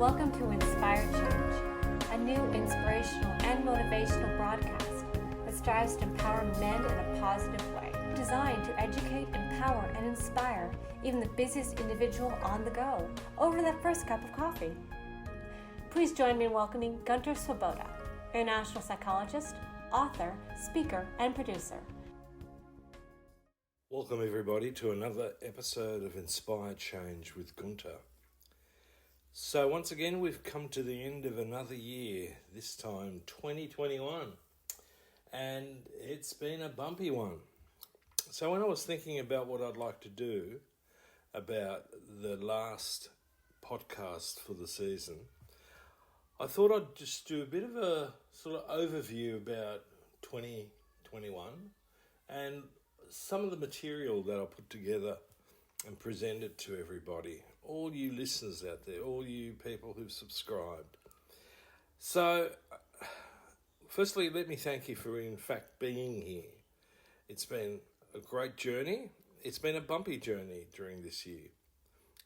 Welcome to Inspired Change, a new inspirational and motivational broadcast that strives to empower men in a positive way, designed to educate, empower, and inspire even the busiest individual on the go over that first cup of coffee. Please join me in welcoming Gunter, international psychologist, author, speaker, and producer. Welcome everybody to another episode of Inspired Change with Gunter. So once again we've come to the end of another year, this time 2021, and it's been a bumpy one. So when I was thinking about what I'd like to do about the last podcast for the season, I thought I'd just do a bit of a sort of overview about 2021 and some of the material that I put together and present it to everybody, all you listeners out there, all you people who've subscribed. So, firstly, let me thank you for in fact being here. It's been a great journey. It's been a bumpy journey during this year.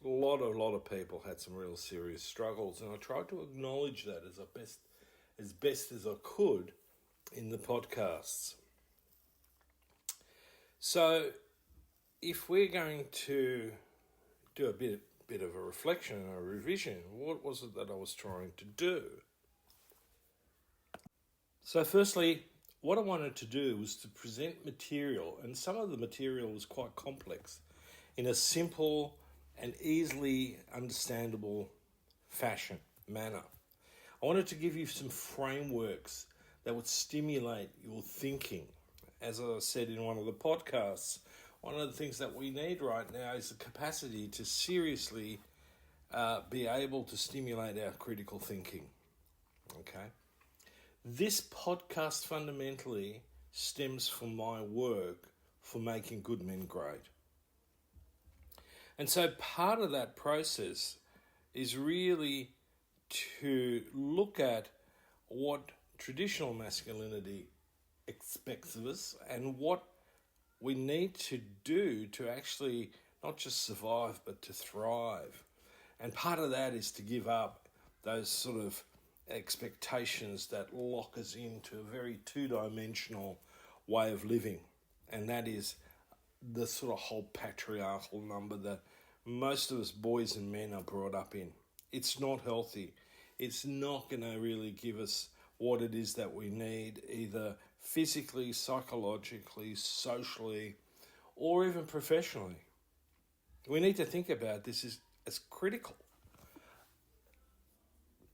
A lot of people had some real serious struggles, and I tried to acknowledge that as best as I could in the podcasts. So, if we're going to do a bit of a reflection and a revision, what was it that I was trying to do? So firstly, what I wanted to do was to present material, and some of the material was quite complex, in a simple and easily understandable manner. I wanted to give you some frameworks that would stimulate your thinking. As I said in one of the podcasts, one of the things that we need right now is the capacity to seriously be able to stimulate our critical thinking. Okay? This podcast fundamentally stems from my work for making good men great. And so part of that process is really to look at what traditional masculinity expects of us and what we need to do to actually not just survive but to thrive. And part of that is to give up those sort of expectations that lock us into a very two-dimensional way of living. And that is the sort of whole patriarchal number that most of us boys and men are brought up in. It's not healthy. It's not going to really give us what it is that we need, either physically, psychologically, socially, or even professionally. We need to think about this as critical.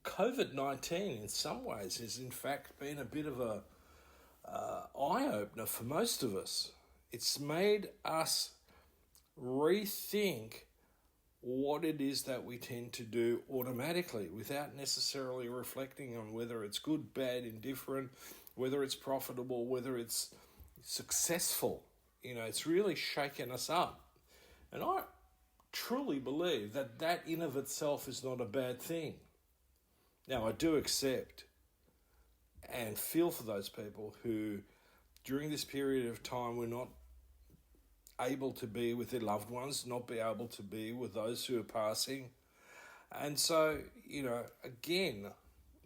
COVID-19 in some ways has in fact been a bit of a eye-opener for most of us. It's made us rethink what it is that we tend to do automatically without necessarily reflecting on whether it's good, bad, indifferent, whether it's profitable, whether it's successful. You know, it's really shaken us up. And I truly believe that in of itself is not a bad thing. Now, I do accept and feel for those people who, during this period of time, were not able to be with their loved ones, not be able to be with those who are passing. And so, you know, again,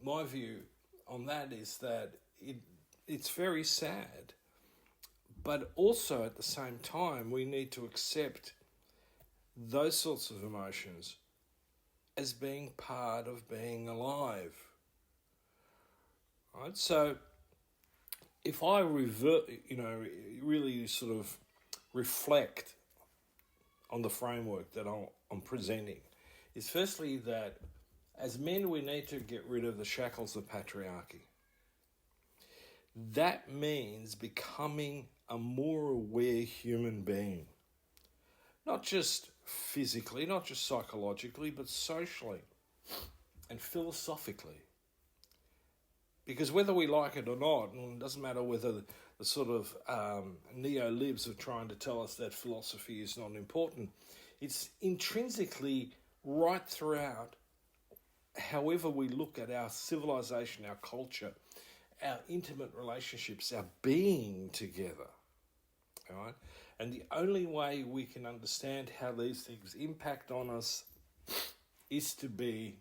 my view on that is that it's very sad. But also at the same time, we need to accept those sorts of emotions as being part of being alive. Right? So if I really sort of reflect on the framework that I'm presenting, is firstly that as men we need to get rid of the shackles of patriarchy. That means becoming a more aware human being. Not just physically, not just psychologically, but socially and philosophically. Because whether we like it or not, and it doesn't matter whether the sort of neo-libs are trying to tell us that philosophy is not important, it's intrinsically right throughout however we look at our civilization, our culture, our intimate relationships, our being together. All right? And the only way we can understand how these things impact on us is to be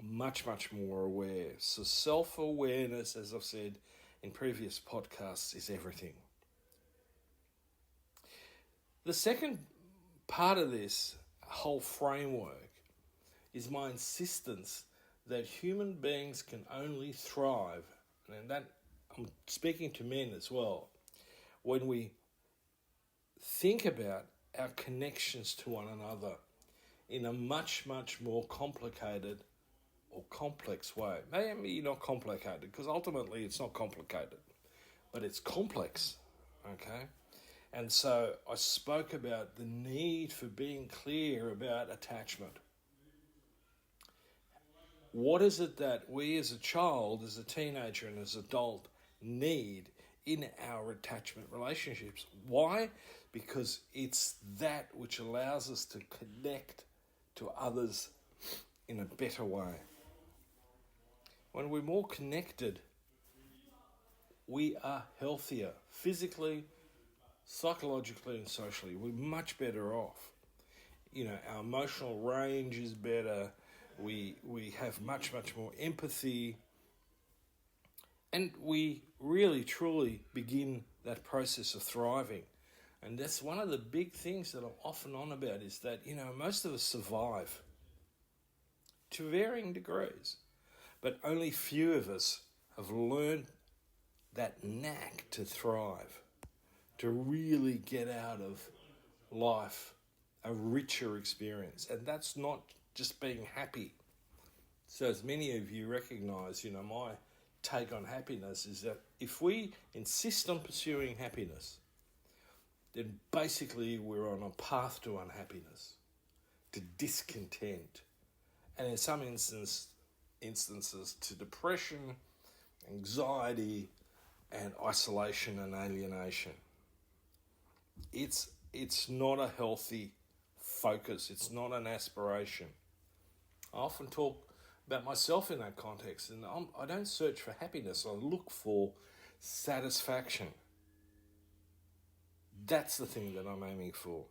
much, much more aware. So self-awareness, as I've said in previous podcasts, is everything. The second part of this whole framework is my insistence that human beings can only thrive, and that I'm speaking to men as well, when we think about our connections to one another in a much, much more complicated or complex way. Maybe not complicated, because ultimately it's not complicated, but it's complex, okay? And so I spoke about the need for being clear about attachment. What is it that we as a child, as a teenager and as an adult need in our attachment relationships? Why? Because it's that which allows us to connect to others in a better way. When we're more connected, we are healthier physically, psychologically and socially. We're much better off. Our emotional range is better. We have much, much more empathy. And we really, truly begin that process of thriving. And that's one of the big things that I'm often on about, is that, most of us survive to varying degrees. But only few of us have learned that knack to thrive, to really get out of life a richer experience. And that's not just being happy. So as many of you recognise, my take on happiness is that if we insist on pursuing happiness, then basically we're on a path to unhappiness, to discontent, and in some instances to depression, anxiety, and isolation and alienation. It's not a healthy focus. It's not an aspiration. I often talk about myself in that context, and I don't search for happiness. I look for satisfaction. That's the thing that I'm aiming for.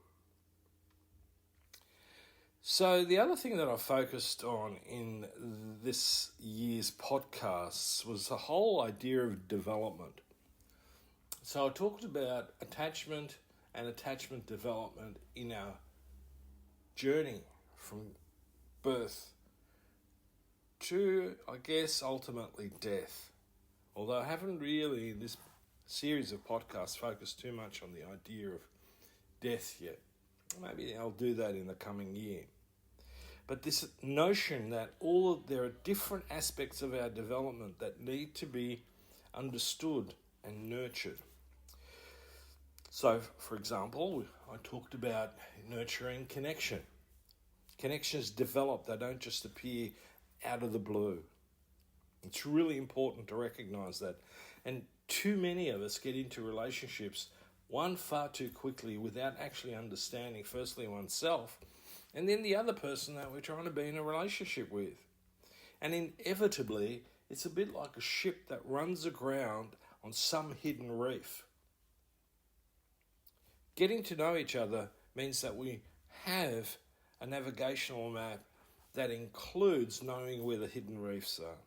So the other thing that I focused on in this year's podcasts was the whole idea of development. So I talked about attachment and attachment development in our journey from birth to, I guess, ultimately death. Although I haven't really, in this series of podcasts, focused too much on the idea of death yet. Maybe I'll do that in the coming year. But this notion that there are different aspects of our development that need to be understood and nurtured. So, for example, I talked about nurturing connection. Connections develop, they don't just appear out of the blue. It's really important to recognise that. And too many of us get into relationships, one, far too quickly, without actually understanding, firstly, oneself, and then the other person that we're trying to be in a relationship with. And inevitably, it's a bit like a ship that runs aground on some hidden reef. Getting to know each other means that we have a navigational map that includes knowing where the hidden reefs are,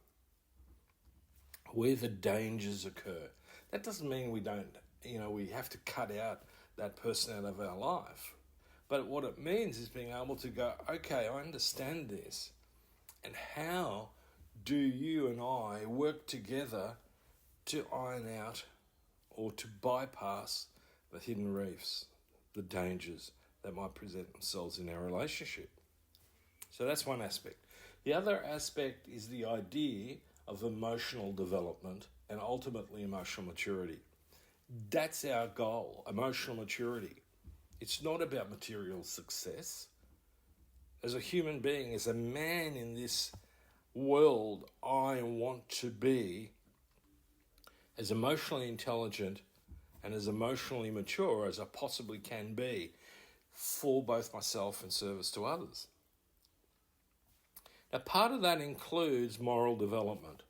where the dangers occur. That doesn't mean we have to cut out that person out of our life. But what it means is being able to go, okay, I understand this. And how do you and I work together to iron out or to bypass the hidden reefs, the dangers that might present themselves in our relationship? So that's one aspect. The other aspect is the idea of emotional development and ultimately emotional maturity. That's our goal, emotional maturity. It's not about material success. As a human being, as a man in this world, I want to be as emotionally intelligent and as emotionally mature as I possibly can be for both myself and service to others. Now, part of that includes moral development.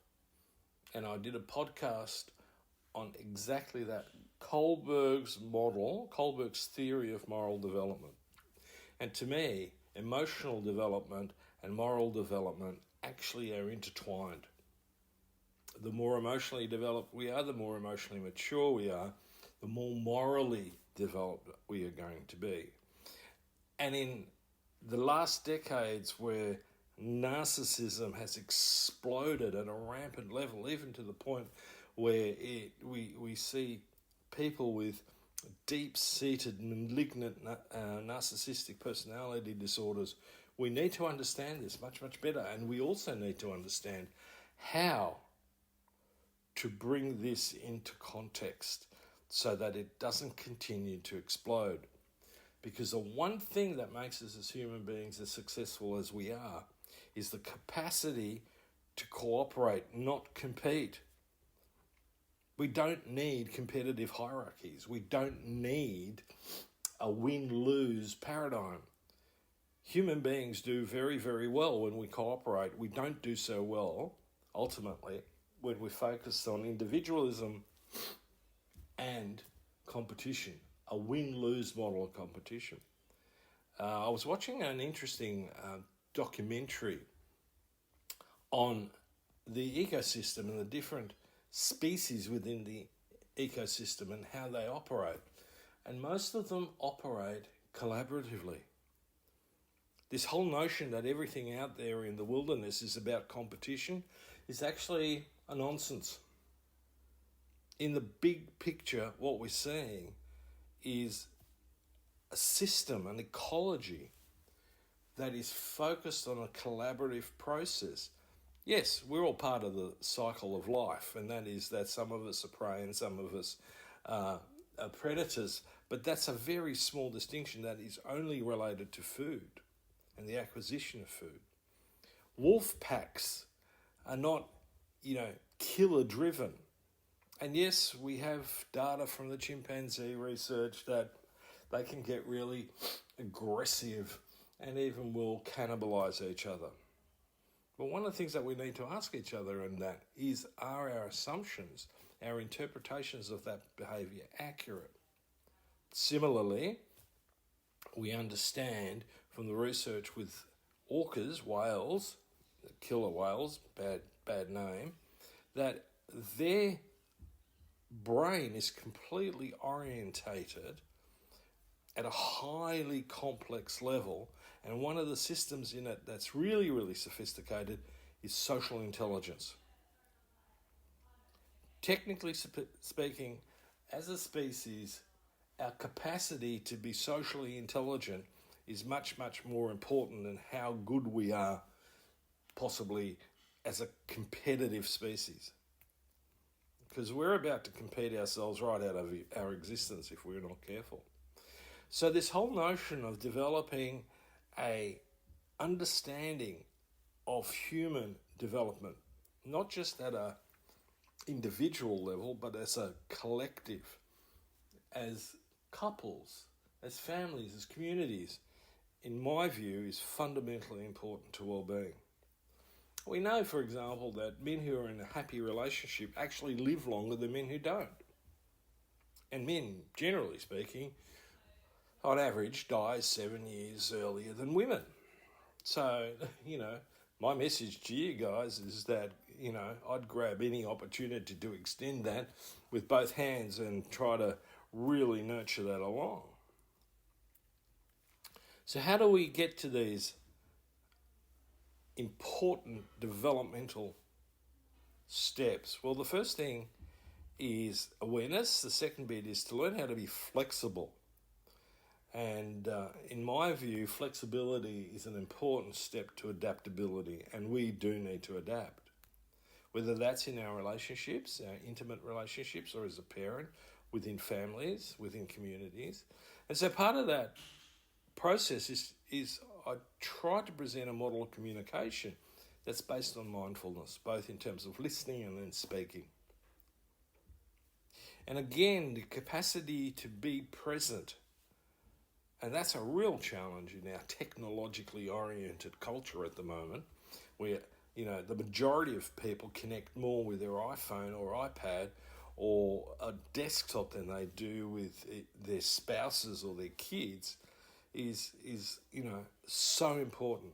And I did a podcast on exactly that. Kohlberg's theory of moral development. And to me, emotional development and moral development actually are intertwined. The more emotionally developed we are, the more emotionally mature we are, the more morally developed we are going to be. And in the last decades where narcissism has exploded at a rampant level, even to the point where we see people with deep-seated malignant narcissistic personality disorders, we need to understand this much, much better. And we also need to understand how to bring this into context so that it doesn't continue to explode. Because the one thing that makes us as human beings as successful as we are is the capacity to cooperate, not compete. We don't need competitive hierarchies. We don't need a win-lose paradigm. Human beings do very, very well when we cooperate. We don't do so well, ultimately, when we're focused on individualism and competition, a win-lose model of competition. I was watching an interesting documentary on the ecosystem and the different species within the ecosystem and how they operate. And most of them operate collaboratively. This whole notion that everything out there in the wilderness is about competition is actually a nonsense. In the big picture, what we're seeing is a system, an ecology that is focused on a collaborative process. Yes, we're all part of the cycle of life, and that is that some of us are prey and some of us are predators, but that's a very small distinction that is only related to food and the acquisition of food. Wolf packs are not, killer driven. And yes, we have data from the chimpanzee research that they can get really aggressive and even will cannibalize each other. But one of the things that we need to ask each other in that is, are our assumptions, our interpretations of that behavior accurate? Similarly, we understand from the research with orcas, whales, killer whales, bad name, that their brain is completely orientated at a highly complex level, and one of the systems in it that's really, really sophisticated is social intelligence. Technically speaking, as a species, our capacity to be socially intelligent is much, much more important than how good we are possibly as a competitive species. Because we're about to compete ourselves right out of our existence if we're not careful. So this whole notion of developing a understanding of human development, not just at a individual level, but as a collective, as couples, as families, as communities, in my view, is fundamentally important to well-being. We know, for example, that men who are in a happy relationship actually live longer than men who don't. And men, generally speaking, on average, die 7 years earlier than women. So, my message to you guys is that, I'd grab any opportunity to extend that with both hands and try to really nurture that along. So how do we get to these important developmental steps? Well, the first thing is awareness. The second bit is to learn how to be flexible. And in my view, flexibility is an important step to adaptability, and we do need to adapt. Whether that's in our relationships, our intimate relationships, or as a parent, within families, within communities. And so part of that process is I try to present a model of communication that's based on mindfulness, both in terms of listening and then speaking. And again, the capacity to be present. And that's a real challenge in our technologically oriented culture at the moment, where, the majority of people connect more with their iPhone or iPad or a desktop than they do with their spouses or their kids is so important.